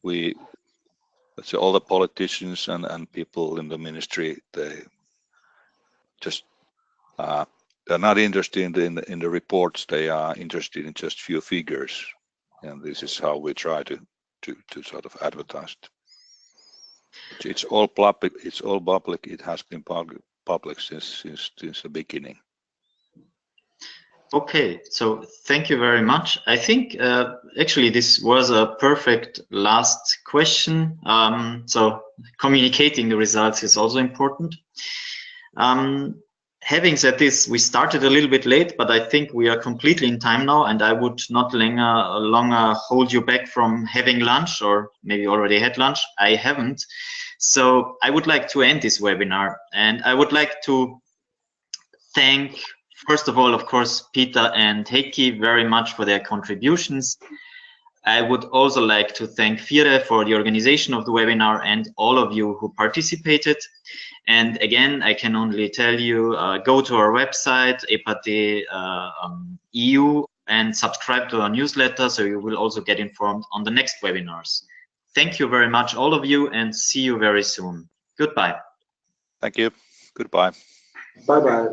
let's say all the politicians and people in the ministry, they just they're not interested in the reports. They are interested in just few figures, and this is how we try to sort of advertise it. It's all public. It's all public. It has been public since the beginning. Okay, so thank you very much. I think actually this was a perfect last question. So communicating the results is also important. Having said this, we started a little bit late, but I think we are completely in time now, and I would not longer hold you back from having lunch, or maybe already had lunch. I haven't. So I would like to end this webinar, and I would like to thank, first of all, of course, Peter and Heikki very much for their contributions. I would also like to thank FIRE for the organization of the webinar and all of you who participated. And again, I can only tell you, go to our website, EPATEE EU, and subscribe to our newsletter, so you will also get informed on the next webinars. Thank you very much, all of you, and see you very soon. Goodbye. Thank you. Goodbye. Bye-bye.